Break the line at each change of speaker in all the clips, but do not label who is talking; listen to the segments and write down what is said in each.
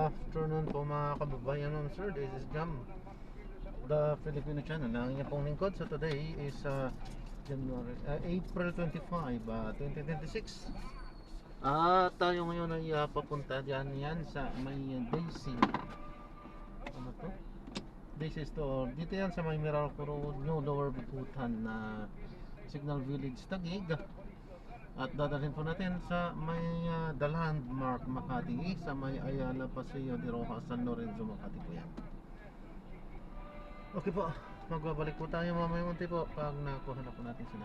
Afternoon po mga kababayan ng sir, this is Jam, the Filipino channel. Ang inyong pong lingkod. So today is April 25, 2026. Tayo ngayon ay papunta dyan yan sa may Daisy. Ano to? Daisy store. Dito yan sa may Meralco Road, New Lower Bututan na Signal Village, Taguig. At dadalhin po natin sa may The Landmark Makati, sa may Ayala Paseo de Rojas, San Lorenzo, Makati po yan. Okay po, magbabalik po tayo mamaya unti po pag nakuha na po natin sila.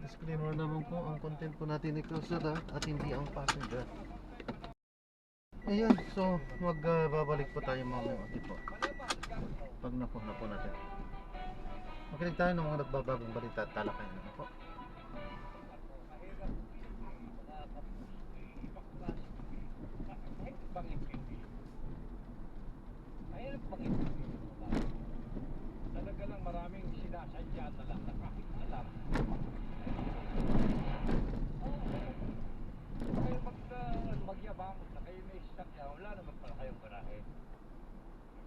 Disclaimer naman po, ang content po natin ay kalsada at hindi ang passenger. Ayan, so magbabalik po tayo mamaya unti po pag nakuha na po natin. Makinig tayo ng mga nagbabagong balita at talakayan na po.
Mahirap pag-intindi mo ba? Talaga lang maraming sinasadya na lang na kahit alam. Kayo magyabang na kayo may istakya, wala naman pala kayong garahe.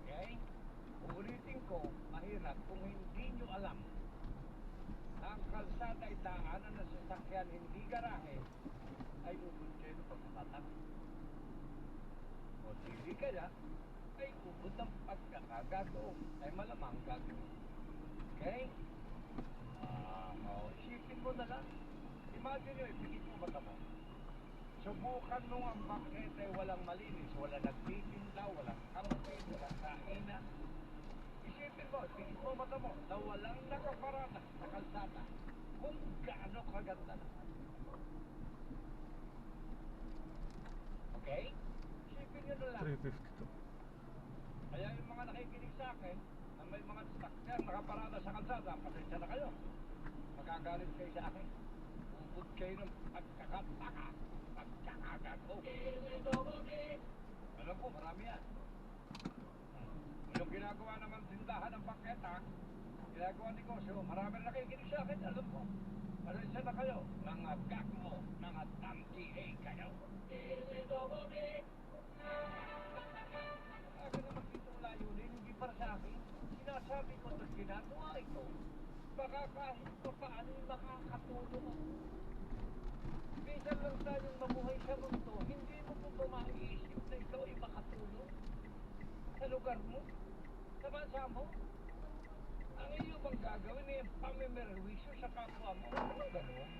Okay? Uulitin ko, mahirap kung hindi nyo alam na ang kalsada ay daanan na sasakyan, hindi garahe, ay ubod kayo ng pagkakatang. O hindi kaya, ay ubod ng pagkakagago ay malamang gagawin. Okay? Isipin mo na lang. Imagine nyo, ipigit mo mata mo. Subukan mo ang bakit ay walang malinis, walang nagtitinda, walang kamote, walang kainan. Isipin mo, ipigit mo mata mo na walang nakaparada sa kalsada kung gaano kaganda na. Okay? Isipin nyo na lang.
352.
Kaya yung mga nakikinig sa akin na may mga sasakyan nakaparada sa kalsada, pasensya na kayo. Magagalit kayo sa akin. Ubod kayo ng pagkakataka, pagkakagago. Alam ko, marami yan. Yung ginagawa naman tindahan ng bangketa, ginagawa negosyo, marami na nakikinig sa akin, alam ko. Pasensya na kayo, mga gagmo, mga tangkihay kayo. Hindi para sa akin. Sinasabi ko na ginagawa ito, baka kahit pa paano makakatulong ako. Minsan lang tayong mabuhay sa mundo, hindi mo po ba maiisip na ito ay makatulong sa lugar mo, sa bansa mo? Ang iyo bang gagawin ay pamimerwisyo sa kapwa mo? Ano gano'n?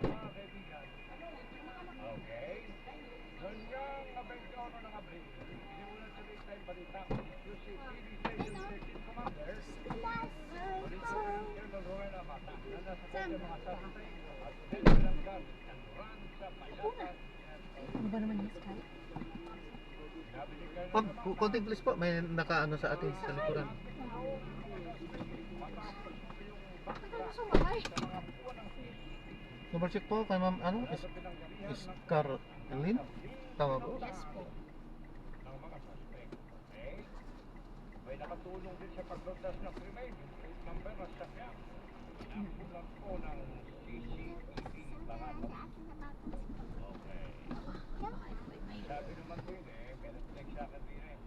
Mga kaibigan. Okay? Doon nga 21 ng Abril, sinimulan sa daytime balita, yung si TV Station Second Commander, balita ko ng Colonel Rowena Mata, na nasa kanya mga sasatay at bilang gamit ng run sa payakan.
Ano ba naman yung sky?
Pag, konting please po, may nakaano sa atin sa likuran.
Sumakay.
Double check po kay ma'am, ano? Scarlett? Tama po?
Yes po.
Ng mga suspect. Okay? May nakatulong din sa paglutas ng krimen, yung plate number ng sakyan. Inakulan po ng CCTV pangalan. Okay. Sabi naman din may nag-text sa akin din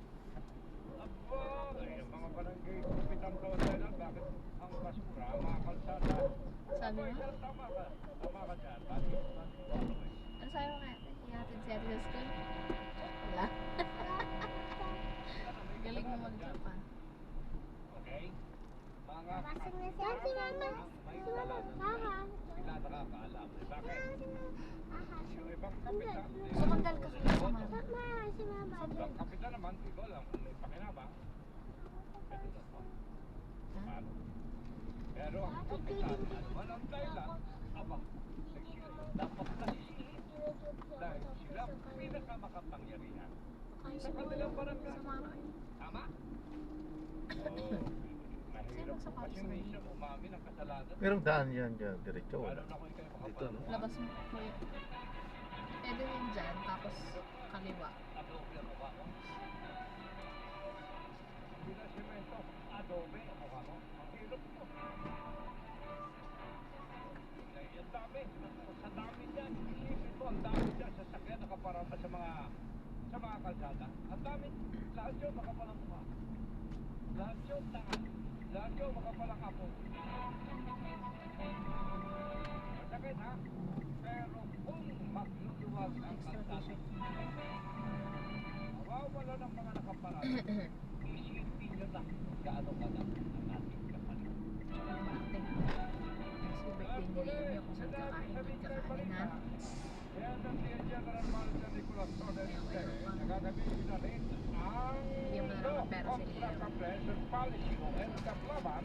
Aba, ay ang mga barangay kumpitang taon na lang, bakit ang basura, mga kalsada?
Sabi mo?
Tama ka. Tama ka dyan. Bakit?
Ano sabi mo kaya? Ihatid si Ate sa school? Wala. Galing mo mag-joke ah.
Okay? Mga
Pasok na si Ate Mama.
may
Si Mama.
kasalanan. Sila nakakaalam. Bakit? Yung ibang kapitan,
Sumandal ka sa kasama.
Mama, si Mama.
ang kapitan naman, di ko alam kung may pakinabang. Ito na po. Paano? Pero ang kapitan, ano man ang dahilan, abang, dapat nasisihin. Dahil sila pinakamakapangyarihan sa kanilang barangay. Tama? Mahirap po kasi minsan umamin ang kasalanan.
Merong daan yan dyan, diretso wala.
Lalo na kung kayo
Dito, no?
Labas mo po yun. Pwede rin dyan, tapos kaliwa.
Adobe ang mukha mo. Hindi na semento, adobe ang mukha mo. Ang hirap mo. Ang dami. Sa dami dyan. Isipin mo, ang dami dyan. Sasakyan nakaparada sa mga sa mga kalsada. Ang dami, lahat yun makapalang mukha. Lahat yun tanga. Lahat yun makapalang apo. Masakit ha? Pero kung magluluwag ang
Extra
kalsada, mawawala ng mga nakaparada. Isipin nyo na gaano kadami ang ating kapalit.
Bate. Next birthday ni Leo kung saan kakain ha.
Kaya sa General Manager Nicolas Torres, nagagabihin na rin ang
Bigyan mo na naman pera si Leo.
Comprehensive Policy o NCAP laban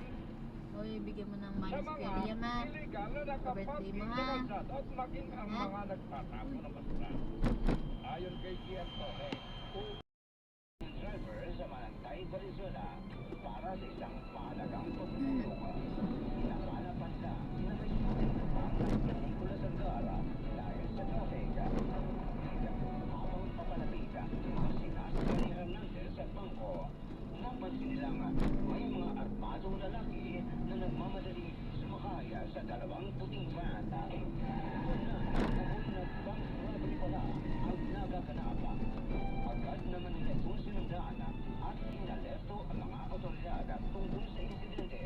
Uy, bigyan mo ng money
sa
si
mga
Kuya ma.
illegal na
Birthday mo,
nakapag-ing
ha?
sa kalsada at maging ang
Ha?
mga nagtatapo ng basura. Ayon kay Gian Torres, driver sa Malantay, Venezuela para sa isang mahalagang pagtulong. Nakalapan na na may sumunod na Nicolas Angara dahil sa traffic. Habang papalapit ang sinasakay ni Hernandez sa bangko, napansin nilang may mga armadong lalaki na nagmamadali sumakay sa dalawang puting van. Doon na nabuhay na bank robbery pala ang nagaganap. Agad naman nila itong sinundaan at inalerto ang mga otoridad tungkol sa insidente.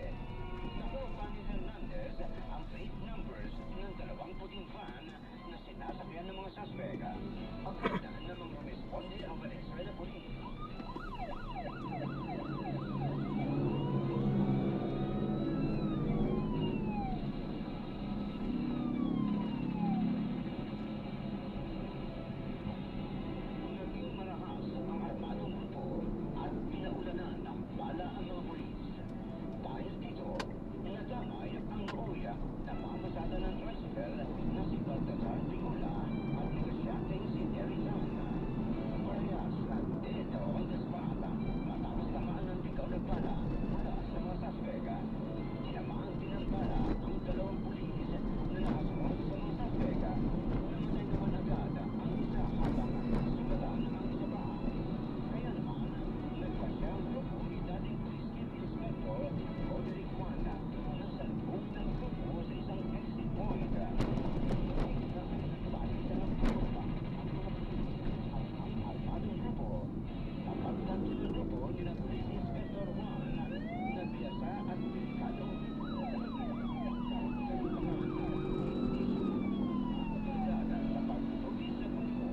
Nakuha ni Hernandez ang plate numbers ng dalawang puting van na sinasakyan ng mga suspect. Agad na namang rumisponde ang Valenzuela Police. Naging marahas ang armadong grupo at pinaulanan ng bala ang mga pulis. Dahil dito, nadamay ang Oya na mamasada ng tricycle na si Baltazar Pigula at negosyanteng si Terry Zan. Parehas na dead on the spot matapos tamaan ng bigaw na bala mula sa mga suspect. Tinamaan din ng bala ang dalawang pulis na nakasunod sa mga suspect. Namatay naman agad ang isa habang sumatan ang isa pa. Kaya naman, nagpasya ang grupo ni dating Police Chief Inspector Roderick Juan na salubong ng grupo sa isang exit point. Balisan ng grupo ang mga pulis at ang armadong grupo. Napagtanto ng grupo ni na Police Inspector Juan na biyasa at delikadong sa pagpupulis sa grupo.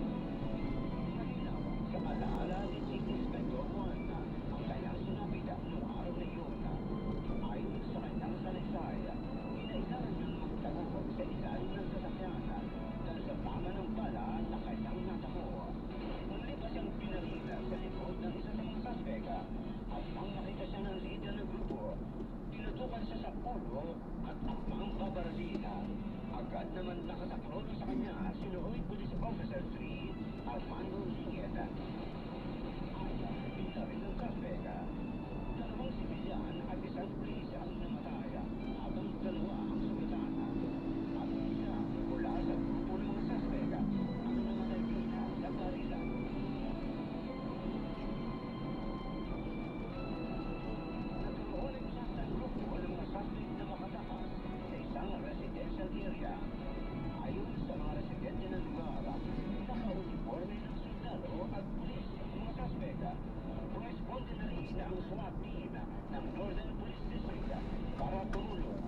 Malinaw sa alaala ni Chief Inspector Juan ang kanyang sinapit noong araw na iyon. Ayon sa kanyang salaysay, kinailangan niyang magtago sa ilalim ng sasakyan dahil sa tama ng bala na kanyang natamo. Nalipas ang pinaril sa likod ng isa sa mga suspect at nang nakita siya ng leader ng grupo, tinutukan siya sa ulo at akmang babarasin. Agad naman nakasaklolo sa kanya si Lohoy Police Officer 3 Armando Linged. Ayaw pinaril ng suspect. Dalawang sibilyan at isang pulis ang namatay habang dalawa ang sugatan. At isa mula sa grupo ng mga suspect ang namatay din sa barilan. Nagkaroon ng isa sa grupo ng mga suspect na makatakas sa isang residential area. Ayon sa mga residente ng lugar, naka-uniforme ng sundalo at pulis ang mga suspect. Responde na rin ang SWAT team ng Northern Police District para tumulong.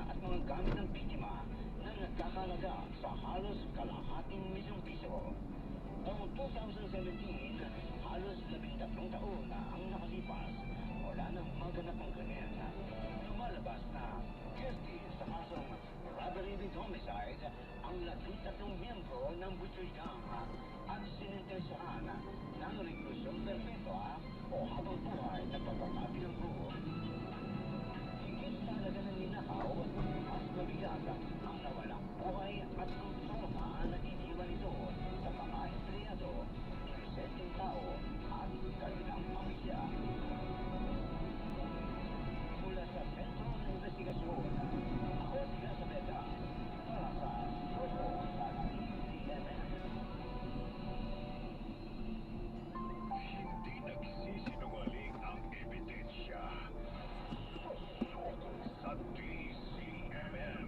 at mga gamit ng biktima na nagkakalaga sa halos kalahating milyong piso. Noong 2017, halos 13 taon na ang nakalipas, wala nang maganap ang krimen. Lumalabas na guilty sa kasong robbery with homicide ang 13 miyembro ng Butcher Gang at sinintensyahan ng reklusyon perpetua o habang buhay na pagpapati ng buhok. Higit sa halaga ng ninakaw, mas mabigat ang nawalang buhay at ang trauma na iniwan nito sa mga empleyado, inosenteng tao at kanilang pamilya. Mula sa Sentro ng Investigasyon, ako si Gasabeta para sa Soho sa TCMN. Hindi nagsisinungaling ang ebidensya. Soho sa TCMN.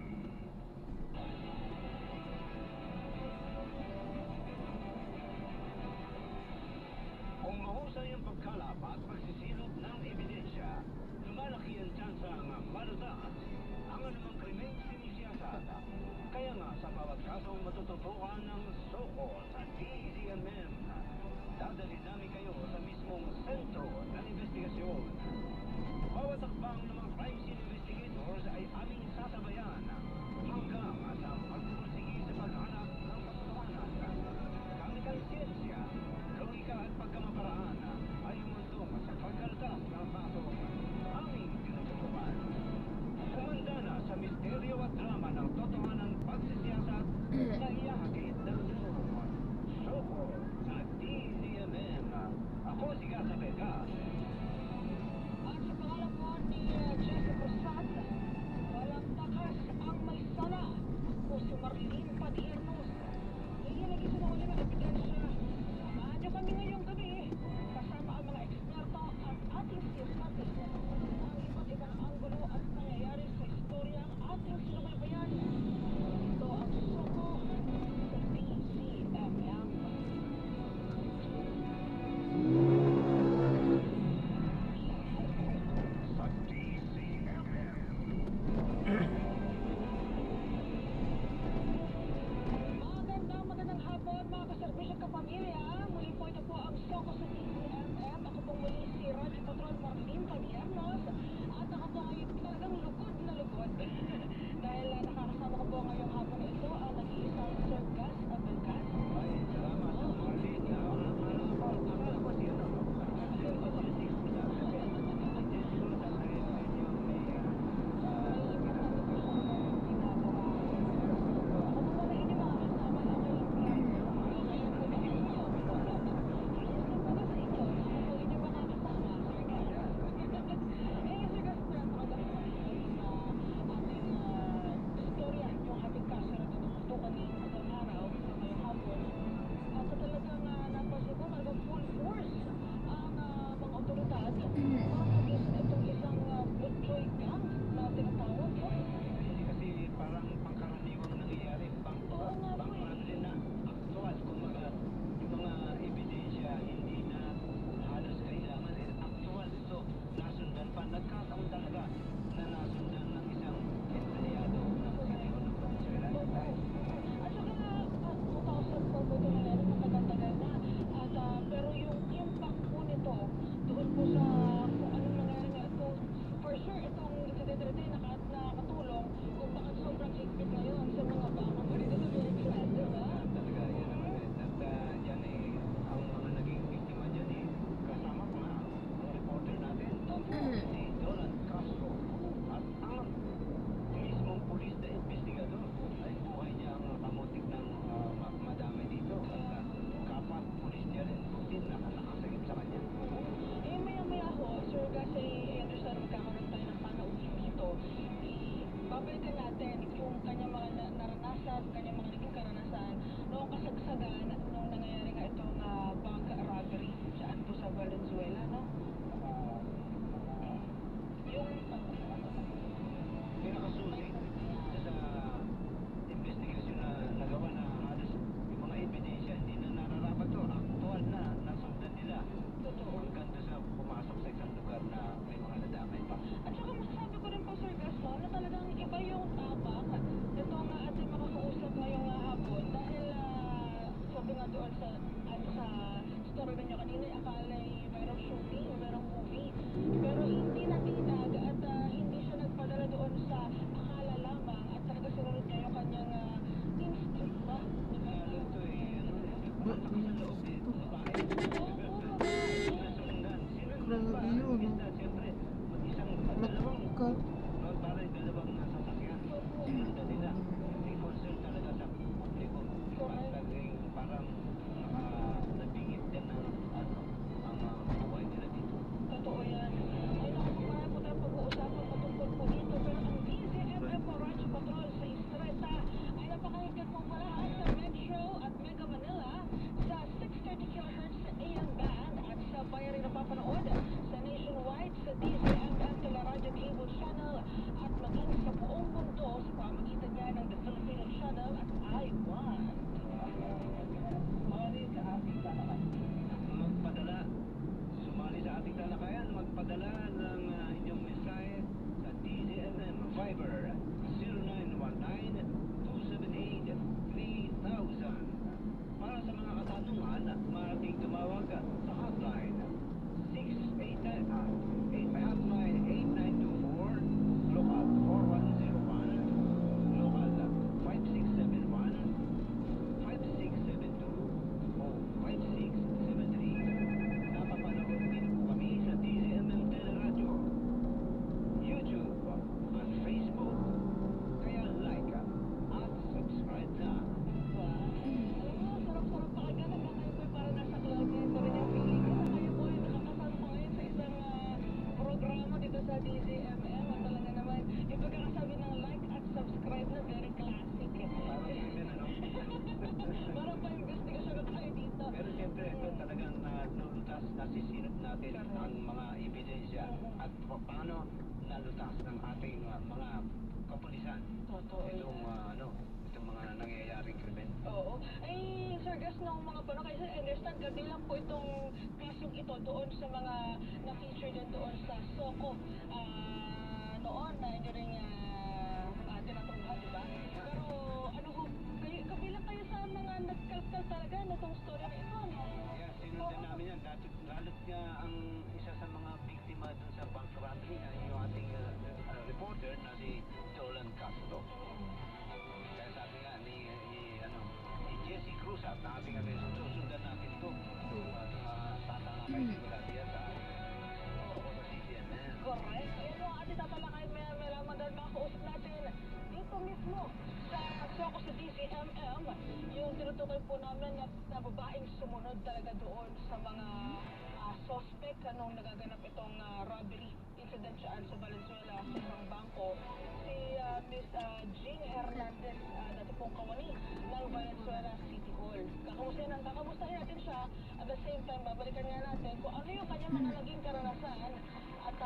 Kung mahusay ang pagkalap at pagsisilot ng ebidensya, lumalaki ang tsansa ng malutas ang anumang krimeng sinisiyasat. Kaya nga sa bawat kasong matututukan ng Soho sa TCMN, dadalhin namin kayo sa mismong sentro ng investigasyon. Bawat akbang ng mga crime scene investigators ay aming sasabayan hanggang sa pagpursigi sa paghanap ng katotohanan. Gamit ang siyensya, logika at pagkamaparaan ay umandong sa pagkaltas ng kasong aming tinututukan. Kumanda na sa misteryo at drama ng totohanan pagsisiyasat na iyahatid ng Soho sa TCMN. Ako si Gasa Vega.
At sa pangalan po ni Jesse Prasad, walang takas ang may sala. Ako si Marlene Padiernos. Iyan ang isinungaling ang ebidensya. Samahan niyo kami ngayong gabi kasama ang mga eksperto at ating siyasati ang iba't ibang anggulo at nangyayari sa istorya ang ating sinubaybayan. Ito ang Soho sa TCMM.
Sa TCMN.
Magandang hapon mga kaserbisyo kapamilya. Muli po ito po ang Soho sa TCMM. Ako po muli si Radyo Patrol Marlene Padiernos. At ako po ay talagang lugod na lugod. Dahil nakakasama ko po ngayong hapon ito ang nag-iisang Sir Gus Abelgan.
Ay, salamat sa Marlene. Akala ko siya na. Kasi parang pangkaraniwang nangyayari, pang-run din na aktual. Kumbaga, yung mga ebidensya hindi na halos kailangan. Aktual ito, nasundan pa. Nagkataon talaga na nasundan ng isang empleyado ng City Hall ng Venezuela.
At saka 2004 po ito nangyari, matagal-tagal na. At pero yung impact po nito doon po sa kung anong nangyari nga ito, for sure itong incident na ito nakatulong kung bakit sobrang higpit ngayon sa mga baka marito sa Venezuela, di ba?
Talaga, yan ang at yan ang mga naging biktima dyan kasama pa nga ang reporter natin, si Donald Castro. At ang mismong pulis na investigador ay buhay niya ang kamutik ng madamay dito. At kapat pulis niya rin din na nakasagip sa kanya.
Maya-maya ho, Sir Gus, I understand magkakaroon tayo ng panauhin dito. Babalikan natin yung kanyang mga naranasan, kanyang mga naging karanasan noong kasagsagan nung nangyayari nga itong bank robbery dyan po sa Valenzuela, no? Yung
Pinakasusi sa investigasyon na nagawa na halos yung mga ebidensya hindi na nararapat to. Aktual na nasundan nila.
totoo.
Hanggang doon sa pumasok sa isang lugar na may mga nadamay pa.
At saka masasabi ko rin po, Sir Gus, no, na talagang iba yung
ko.
Noon para yung dalawang sasakyan. Ganda nila. Hindi concern talaga sa publiko. Basta yung parang nabingit din ng ang buhay nila dito.
Totoo yan. Ay, naku, marami po tayong pag-uusapan patungkol po dito. Pero ang DZMM o Rancho Patrol sa Istreta ay napakahigit pong malahat sa Metro at Mega Manila sa 630 kHz sa AM band at sa bayan rin napapanood sa nationwide sa DZMM Teleradio Cable Channel at maging sa buong mundo sa pamagitan niya ng The Filipino Channel at I1.
Sumali sa ating talakayan. Magpadala. Sumali sa ating talakayan. Magpadala ng inyong mensahe sa DZMM Viber 0919-278-3000. Para sa mga katanungan, maaaring tumawag sa hotline 8924, local 4101, local 5671, 5672 o 5673. Napapanood din po kami sa DZMM Teleradio, YouTube at Facebook. Kaya like at subscribe na.
Alam mo, sarap-sarap pakinggan hanggang kayo po'y para nasa cloud nine pa rin yung feeling ko. Kayo po'y nakakasama ko ngayon sa isang programa dito sa DZMM at talaga naman yung pagkakasabi ng like at subscribe na very classic.
Parang ganyan, ano?
Parang pa-investigasyon na tayo dito.
Pero siyempre, ito talagang nulutas, nasisinop natin ang mga ebidensya at paano nalutas ng ating mga kapulisan.
Totoo
Itong
yan.
itong mga nangyayaring krimen.
Oo. Ay, Sir Gus, noong mga panahon, kasi I understand, kasi lang po itong kasong ito doon sa mga na-feature din doon sa Soko. Noon, na inyo rin tinatunghan, di ba? Pero, ano ho, kabilang kayo sa mga nagkalkal talaga na itong story na ito, no?
Kaya sinundan namin yan. Lalo't nga ang isa sa mga biktima dun sa bank robbery na yung ating reporter na si Dolan Castro. Kaya sabi nga ni Jesse Cruz at na ating susundan natin ito. Tatalakay din wala diyan sa CCMN.
Correct. Yan mo ang ating tatalakayin may lamang dahil makausap natin dito mismo sa Soko sa DCMM. Yung tinutukoy po namin na babaeng sumunod talaga doon sa mga suspect nung nagaganap itong robbery incident siya sa Valenzuela sa isang bangko. Si Miss Jean Hernandez, dati pong kawani ng Valenzuela City Hall. Kakamustahin natin siya. At the same time, babalikan nga natin kung ano yung kanyang mga naging karanasan at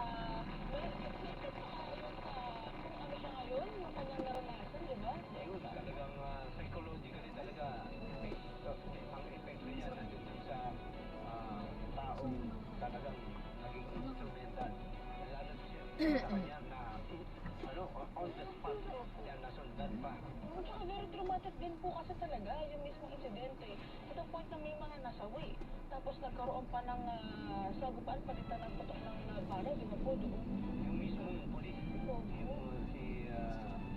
may specific na ayon sa kung ano siya ngayon, yung kanyang naranasan, di ba?
Yun, talagang psychologically talaga ang epekto niya nandun sa taong talagang naging instrumental. Lalo sa kanya na on the spot yan nasundan pa.
At saka very traumatic din po kasi talaga yung mismong insidente. To the point na may mga nasawi. Tapos nagkaroon pa ng sagupaan palitan ng putok ng bala, di ba po doon?
Yung mismong polis, yung si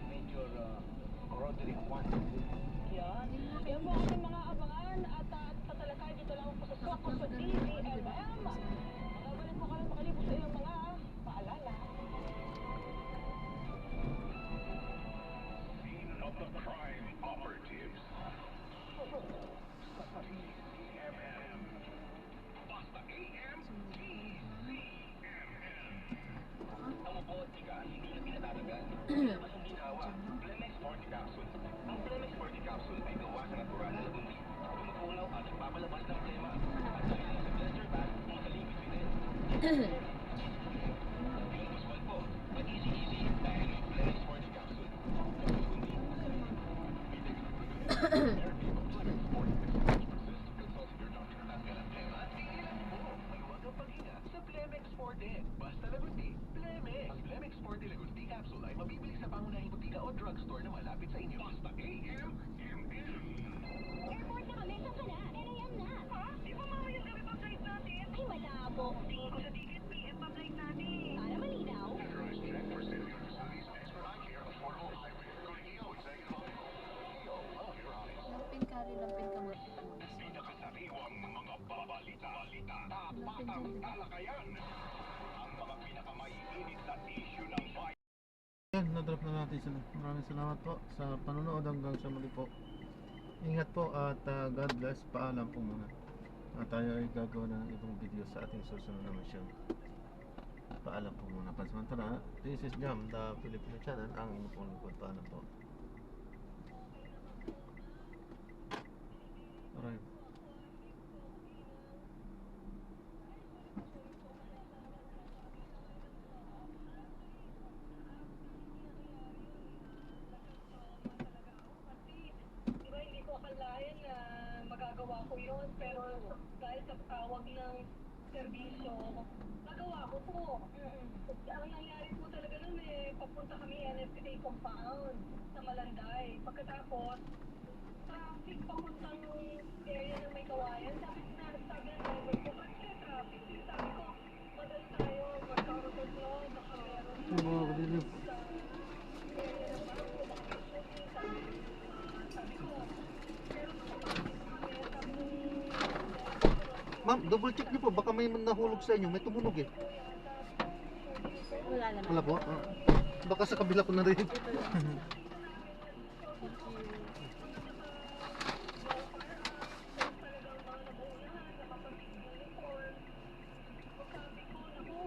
Major Roderick Juan.
Yan. Yan po ating mga abangan at tatalakay dito lang po sa Soko sa DZMM. Magabalik po kami makalibos sa ilang mga paalala.
Scene of the crime operatives. Sa DZMM. Basta AM, DZMM. Ang botika, hindi na pinatatagal. Mas ang ginawa, Plemex 40 capsule. Ang Plemex 40 capsule ay gawa sa natural na lagundi. Tumutunaw at nagpapalabas ng plema. At dahil lang sa blister bag, makalimit din. Yung usual po, but easy dahil may Plemex 40 capsule. Sa Plemex Forte, basta lagundi, Plemex. Ang Plemex Forte Lagundi Capsule ay mabibili sa pangunahing butika o drugstore na malapit sa inyo. Basta AMMM.
Airport na kami. Saan ka na? 10 a.m. na.
Ha? Di ba mamayang gabi pa flight natin?
Ay, malabo.
Tingin ko sa ticket, PM pa flight natin.
Para malinaw.
Authorized check for state-of-the-art facilities, expert eye care, affordable highway. Go to EO Executive Hospital. EO, all your eyes.
Lampin ka rin, lampin ka muna.
Pinakasariwang mga babalita. Tapatang talakayan. Ang mga pinakamaiinit na issue ng bayan.
Yan, na-drop na natin sila. Maraming salamat po sa panonood hanggang sa muli po. Ingat po at God bless. Paalam po muna. At tayo ay gagawa ng ibang video sa ating susunod na mission. Paalam po muna. Pansamantala, this is Jam, the Filipino channel. Ang inyong pong lingkod. Paalam po. Alright.
Di ba, hindi ko akalain na magagawa ko yun, pero dahil sa tawag ng serbisyo, nagawa ko po. Ang nangyari po talaga nun papunta kami NFA compound sa Malanday. Pagkatapos, traffic papuntang area ng may kawayan. Sabi ng driver ko, kasi traffic. Sabi ko, madali tayo, magkaroon ko, baka meron
Mga kadilim.
sa area ng bangko, baka may shooting. Sabi ko, pero makapasok kami, sabi ng
Ma'am, double check niyo po. Baka may nahulog sa inyo. May tumunog eh.
Wala naman.
Wala po? Baka sa kabila ko na rin.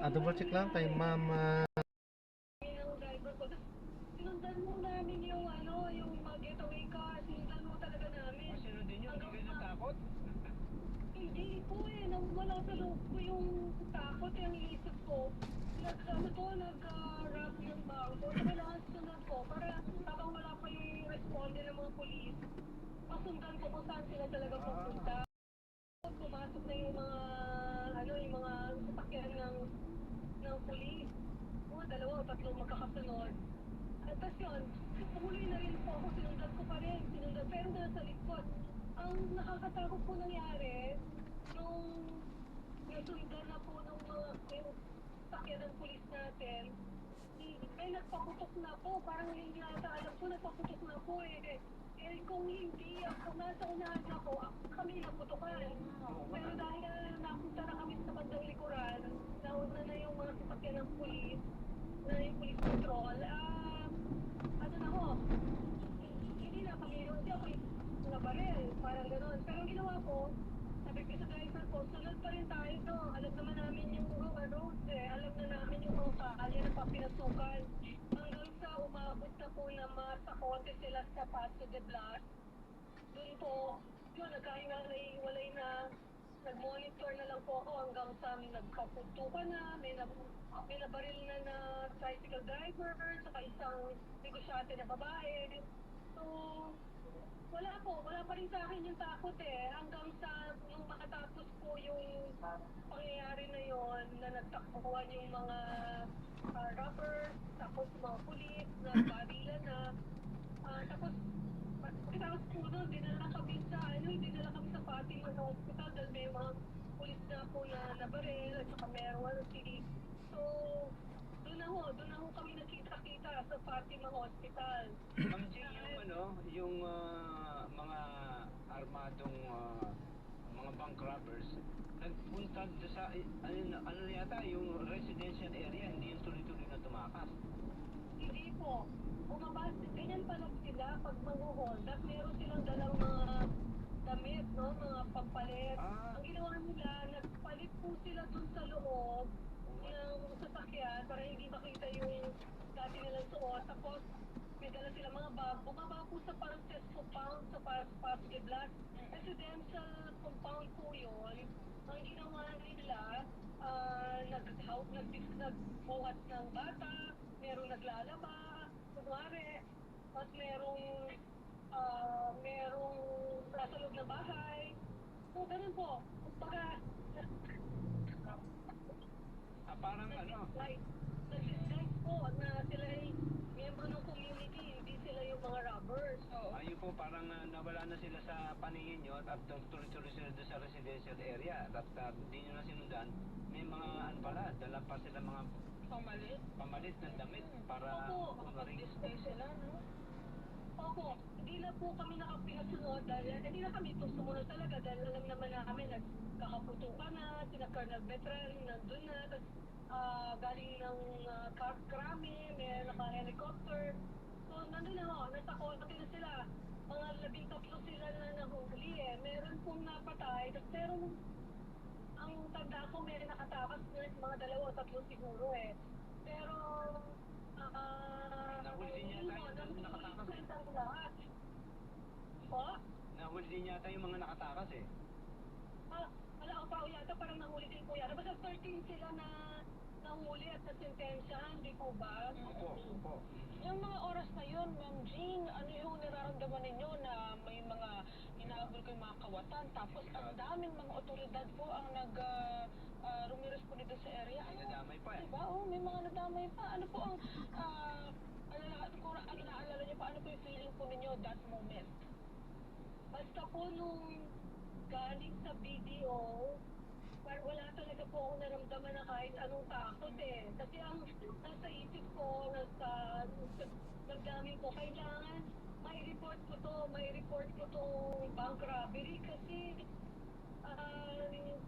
Double check lang kay Mama.
ng driver ko. Tapos, sinundan mo namin yung yung mga getaway car. Sinundan mo talaga namin.
Sinundin nyo, hindi kayo natakot?
Hindi po nang wala sa loob ko yung takot, yung iisip ko. Nag-rap yung bangko. Kailangan sunod ko para habang wala pa yung responde ng mga polis, masundan ko kung saan sila talaga pupunta. Pumasok na yung mga yung mga sasakyan ng polis. Mga dalawa o tatlong magkakasunod. At tapos yun, huli na rin po ako, sinundan ko pa rin, pero nasa likod. Ang nakakatakot po nangyari, nung nasundan na po ng mga sasakyan ng polis natin, may nagpaputok na po, parang hindi nata alam ko, nagpaputok na po eh. Kung hindi ako nasa unahan ako kami naputukan. Pero dahil napunta na kami sa bandang likuran, nauna na yung mga sasakyan ng polis, na yung police control, hindi na kami yun, hindi ako na baril, parang gano'n. Pero ang ginawa ko, sabi ko sa driver ko, sunod pa rin tayo, no? Alam naman namin yung roads alam na namin yung mga kaalya na papinasukan. Hanggang sa umabot na po na masakote sila sa Paso de Blas. Doon po, yun, nagkahiwalay na, nag-monitor na lang po ako hanggang sa nagkapuntukan na, may nabaril na tricycle driver, saka isang negosyante na babae. So, wala pa rin sa akin yung takot hanggang sa nung makatapos po yung pangyayari na yon na nagtakbuhan yung mga robbers, tapos mga pulis, na barilan na, tapos pagkatapos po doon, dinala kami sa Fatima na hospital dahil may mga pulis na po na nabaril at saka meron city. So, doon ako kami nakita-kita sa Fatima Hospital.
Ma'am Jing, yung mga armadong mga bank robbers, nagpunta doon sa, ano yata, yung residential area, hindi yung tuloy-tuloy na tumakas.
Hindi po. Umabas, ganyan pa lang sila pag mag-hold. At meron silang dalang mga damit, no? Mga pampalit. Ang ginawa nila, nagpalit po sila dun sa loob ng sasakyan para hindi makita yung dati nilang suot. Tapos, may dala sila mga bag. Bumaba po sa parang test compound sa Paso de Blas. Residential compound po yun. Ang ginawa nila, nagbuhat ng bata, merong naglalaba, kunwari, at merong nasa loob ng bahay. So, ganun po. Kumbaga,
Parang
nag-disguise po na sila ay miyembro ng community, hindi sila yung mga robbers.
ayun po, parang nawala na sila sa paningin nyo at tuloy-tuloy sila doon sa residential area at hindi nyo na sinundan. May mga dala pa sila mga pamalit ng damit para
Makapag-disguise sila, no? Opo, hindi na po kami nakapinasunod dahil hindi na kami sumunod talaga dahil alam naman namin nagkakaputukan na, sina Colonel Betran nandun na, tapos galing ng Krami, may naka-Eric helicopter. So, nandun na ho, nasa konti na sila. Mga 13 sila na nahuli eh. Meron pong napatay, tapos meron, ang tanda ko may nakatakas na mga 2 o 3 siguro eh. Pero,
Nahuli niya tayo yung nakatakas eh.
ang lahat. Po?
Nahuli din yata yung mga nakatakas eh.
Wala ko pa yata, parang nahuli din po yata. Basta 13 sila na nahuli at nasintensyahan, di po ba?
Opo.
Yung mga oras na yun, Ma'am Jean, ano yung nararamdaman ninyo na may mga hinahabol kayong mga kawatan, tapos ang daming mga otoridad po ang rumiresponde doon sa area.
May nadamay pa eh.
Diba? Oo, may mga nadamay pa. Ano po ang, kung naalala niyo pa, ano po yung feeling po ninyo that moment? Basta po nung galing sa video, parang wala talaga po ako naramdaman na kahit anong takot eh. Kasi ang nasa isip ko, nagdamin ko, kailangan mai-report ko to bank robbery kasi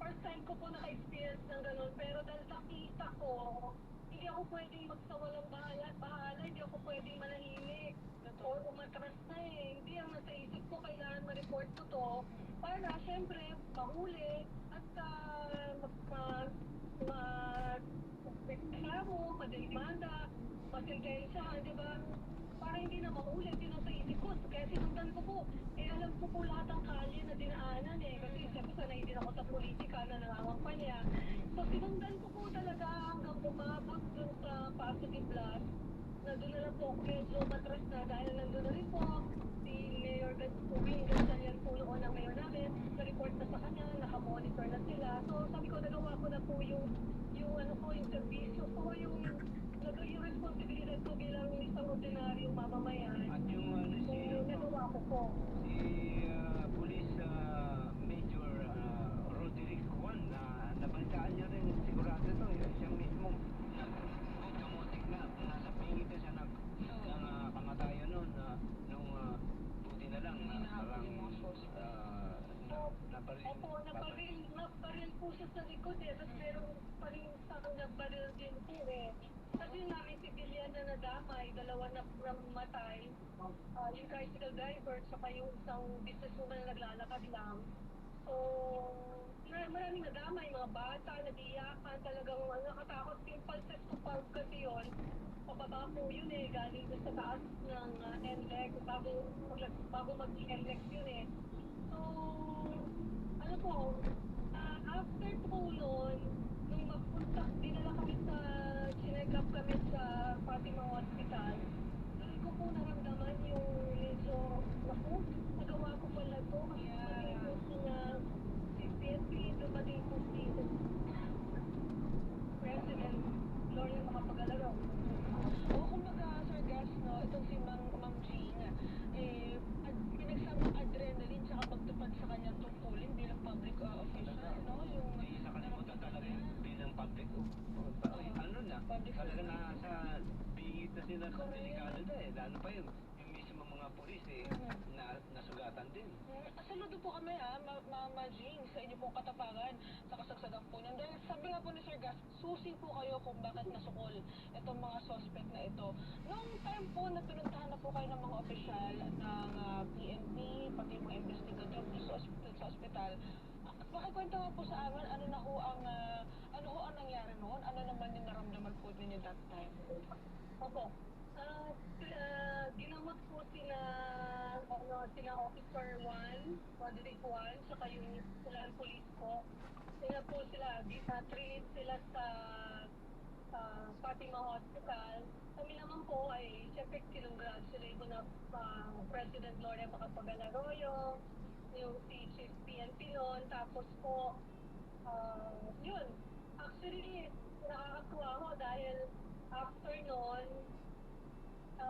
first time ko po naka-experience ng ganun. Pero dahil nakita ko, hindi ako pwedeng magsawalang bahala, hindi ako pwedeng manahimik. Or umatras na eh. Hindi ang nasa isip ko, kailangan ma-report ko to para syempre mahuli at reklamo, mademanda, masintensyahan, di ba? Para hindi na mahuli, hindi na sa isip ko. Kaya sinundan ko po. Alam ko po lahat ng kalye na dinaanan eh. Kasi sabi sanay din ako sa politika na nangangampanya. So sinundan ko po talaga hanggang umabot dun sa Pasig Blas. Na doon na lang po ako medyo matras na dahil nandun na rin po si Mayor Gatsubing, ganyan po noon ang mayor namin. Na-report na sa kanya, nakamonitor na sila. So sabi ko, nagawa ko na po yung servisyo ko, yung responsibilidad ko bilang isang ordinaryong mamamayan.
At yung
Nagawa ko po.
Police Major Roderick Juan, nabalitaan niya rin sigurado ito. Siya mismo nagkamotik na. Nasa pingit siya ng kamatayan noon. Nung buti na lang. Naparil
po siya sa likod eh. Tapos meron pa rin isang nagbaril din po eh. Kasi namin civilian na nadamay, 2 na namatay. Yung tricycle driver, saka yung isang businesswoman na naglalakad lang. So, maraming nadamay, mga bata, nag-iyakan, talagang nakatakot yung pulses ko pa kasi yun. Pababa po yun eh, galing doon sa taas ng NLEX, bago mag-NLEX yun eh. So, ano po, after po nun, nung magpunta, dinala kami chinek up kami sa Fatima Hospital, doon ko po naramdaman yung medyo, nagawa ko pala to, kasi dumating po si PNP, dumating po si President Gloria Macapagal-Arroyo. Kumbaga, Sir Gas, no, itong si Ma'am Jean, pinagsamang adrenaline tsaka pagtupad sa kanyang tungkulin bilang public official, no? Yung
nakalimutan talaga bilang public. Talaga nasa bingit na sila sa delikado na eh. Lalo pa yung mismo mga polis eh, nasugatan din.
Saludo po kami Mama Jean, sa inyo pong katapangan sa kasagsagan po niyan. Dahil sabi nga po ni Sir Gas, susi po kayo kung bakit nasukol itong mga suspect na ito. Noong time po na pinuntahan na po kayo ng mga opisyal ng PNP, pati mga investigador sa ospital, pakikwento nga po sa amin, ano ho ang nangyari noon? Ano naman yung naramdaman po ninyo that time? Opo. Ginamot po sila Officer 1, Roderick 1, saka yung sila ang police ko. Trained sila sa Fatima Hospital. Kami naman po ay siyempre kinongratulate ko na President Gloria Macapagal-Arroyo, yung si Chief PNP noon, tapos po yun, actually nakakatuwa ko dahil after noon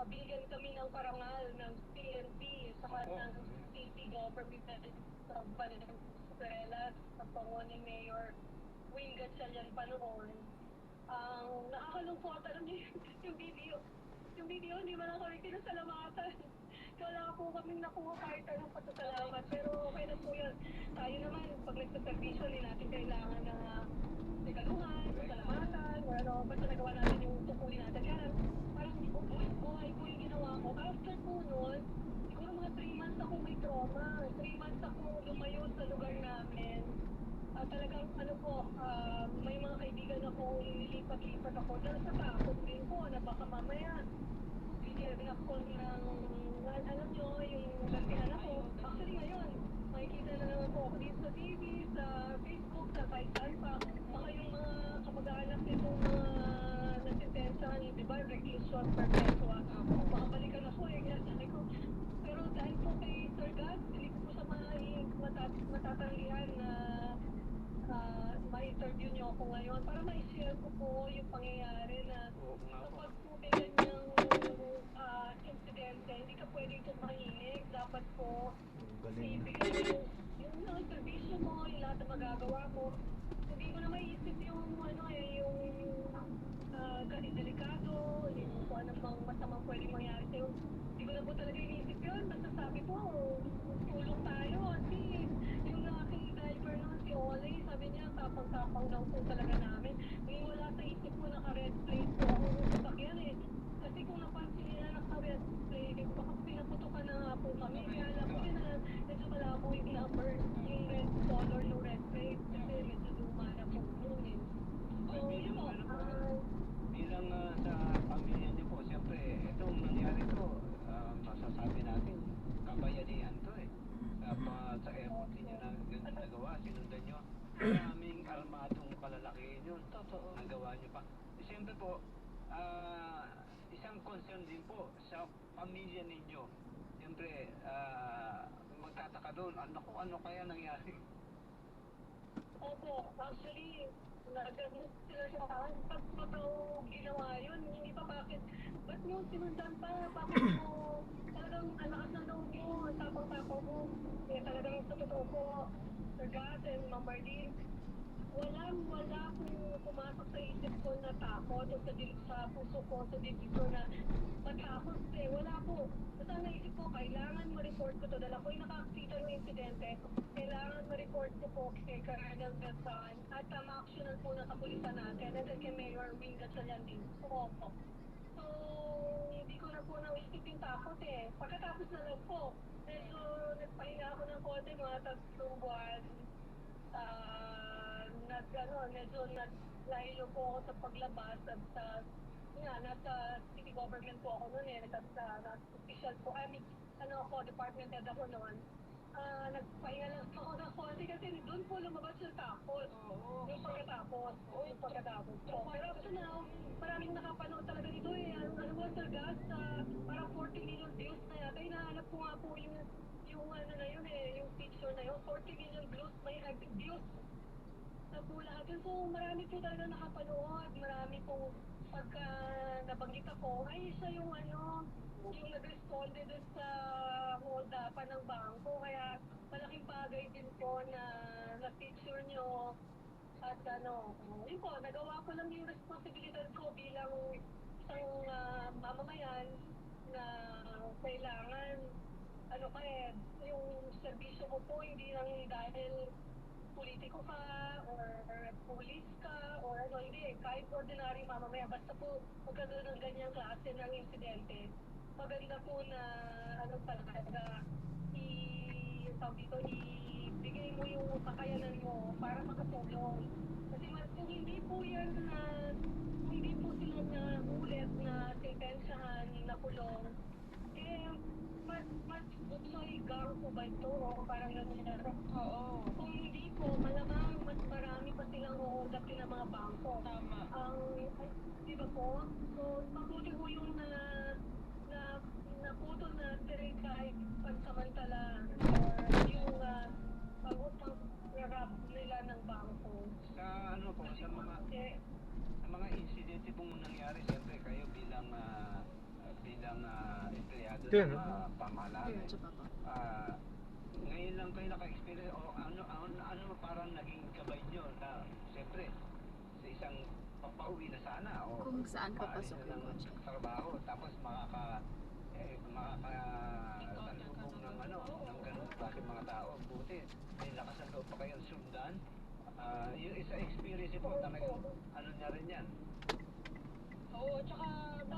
bigyan kami ng parangal ng PNP saka ng city government sa Balang Superelas sa pangon ni Mayor Wing Gatchalian pa noon. Nakakalungkot, alam niyo yung video hindi man ako rin pinasalamatan. Wala po kaming nakuha kahit anong pasasalamat, pero okay na po yun. Tayo naman, pag nagsaservisyo, hindi natin kailangan na regaluhan, pasalamatan, basta nagawa natin yung tukulin natin. Kaya parang buhay po noon, siguro mga 3 months ako may trauma. 3 months ako lumayo sa lugar namin. Talagang ano po, may mga kaibigan ako, nilipat-lipat ako dahil sa takot din po na baka mamaya bigyan ako ng, alam nyo, yung gantihan ako. Actually ngayon, makikita na naman po ako dito sa TV, sa Facebook, sa kahit saan pa. Baka yung mga kamag-anak nitong mga nasintensyahan, di ba, reclusion perpetua. Baka balikan ako eh, kaya sabi ko. Pero dahil po kay Sir God, hindi ko po sa mga matatanggihan na ma-interview niyo ako ngayon para ma-share ko po yung pangyayari na
Oo nga po.
kapag po may ganyang insidente, hindi ka pwedeng tumahimik. Dapat po
Galing.
ibigay mo yung mga servisyo mo, yung lahat na magagawa mo. Hindi ko na maiisip yung ano eh, yung delikado, yung kung anong masamang pwedeng mangyari sa'yo. Hindi ko na po talaga iniisip yun. Basta sabi ko, tulong tayo. Kasi yung aking driver noon, si Olay, sabi niya, tapang-tapang daw po talaga namin. Ngayon wala sa isip ko naka-red plate po ako ng sasakyan eh. Kasi kung napansin nila naka-red plate, baka pinaputokan na nga po kami. Kaya alam ko din na medyo malabo yung number, yung red color ng red plate. Kasi medyo luma na po yun eh. So, yun po.
Bilang sa pamilya niyo po, siyempre, itong nangyari to, masasabi natin, kabayanihan to eh. Sa airport niyo na ganun nagawa, sinundan niyo. Maraming armadong kalalakihin yun.
Totoo.
Nagawa niyo pa. Siyempre po, isang concern din po sa pamilya ninyo. Siyempre, magtataka doon, ano kaya nangyari?
Opo, actually, nagagano sila sa akin. Pag daw ginawa yun, hindi pa bakit. Ba't mo sinundan pa? Bakit mo talagang alakas na daw mo, tapang-tapang mo. Eh talagang sa totoo ko, Sir Gat and Ma'am Marlene, wala kung pumasok sa isip ko na takot o sa puso ko, sa dibdib ko na matakot eh. Wala po. Basta naisip ko, kailangan ma-report ko to. Dahil ako'y nakakita ng insidente, kailangan ma-report ko po kay Colonel Gasan at ma-actionan po ng kapulisan natin at kay Mayor Wing Gatchalian din. So, hindi ko na po naisip yung takot eh. Pagkatapos na lang po, medyo nagpahinga ako ng konti, mga 3 buwan. Medyo naglayo po ako sa paglabas at nasa city government po ako noon eh, nasa official po, department head ako noon. Nagpahinga lang ako ng konti kasi doon po lumabas yung takot. Yung pagkatapos. So, pero up to now, maraming nakapanood talaga nito eh. Ano ba, Sir Gas, parang 40 million views na yata. Hinahanap ko nga po yung ano na yun eh, yung picture na yun. 40 million views, may views na po lahat yun. So, marami po talaga nakapanood. Marami po pagka nabanggit ako, ay siya yung yung nag-responde doon sa hold-upan ng bangko. Kaya malaking bagay din po na picture nyo. At yun po, nagawa ko lang yung responsibilidad ko bilang isang mamamayan na kailangan yung serbisyo ko po hindi lang dahil politiko ka or police ka or hindi, kahit ordinary mamamaya, basta po magkaroon ng ganyang klase ng insidente, maganda po na talaga ibigay mo yung kakayanan mo para makatulong. Kasi kung hindi po yan kung hindi po sila na ulit na sentensyahan na kulong, mas butsoy gang po ba ito o parang gano'n na? Oo. Kung hindi po, malamang mas marami pa silang hold up din ng mga bangko. Tama. Di ba po? So, mabuti po yung naputol na kahit pansamantala or yung pag-utang rap nila ng bangko.
Sa mga insidente pong nangyari, siyempre kayo bilang empleyado ng pamahalaan. Ngayon lang kayo naka-experience o ano parang naging gabay nyo na siyempre sa isang papauwi na sana o
Kung saan papasok yung
ng
kotse.
trabaho tapos makakasalubong ng ganung klase mga tao. Buti may lakas ng loob pa kayong sundan. Yung isa experience po talagang niya rin yan.
Oo, tsaka go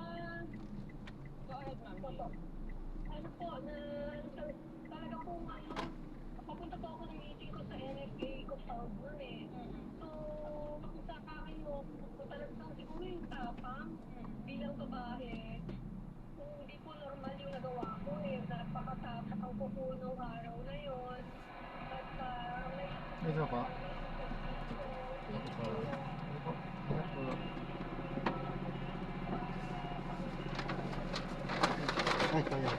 ahead, ma'am. ano po, na talaga po ano, papunta po ako ng meeting ko sa NFA ko Falcon eh. So, sa akin mo, talagang siguro yung tapang bilang babae. Kung hindi po normal yung nagawa ko eh, napakatapang ko po nung araw na yon. At
Dito po. Dito po. Dito po. Ingat po. Ay, kaya.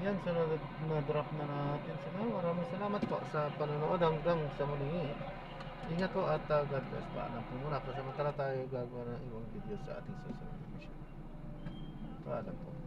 Yan, sunod na drop na natin sila. Maraming salamat po sa panonood hanggang sa muli. Ingat po at God bless. Paalam po muna. Samantala tayo gagawa ng ibang video sa ating susunod na mission. Paalam po.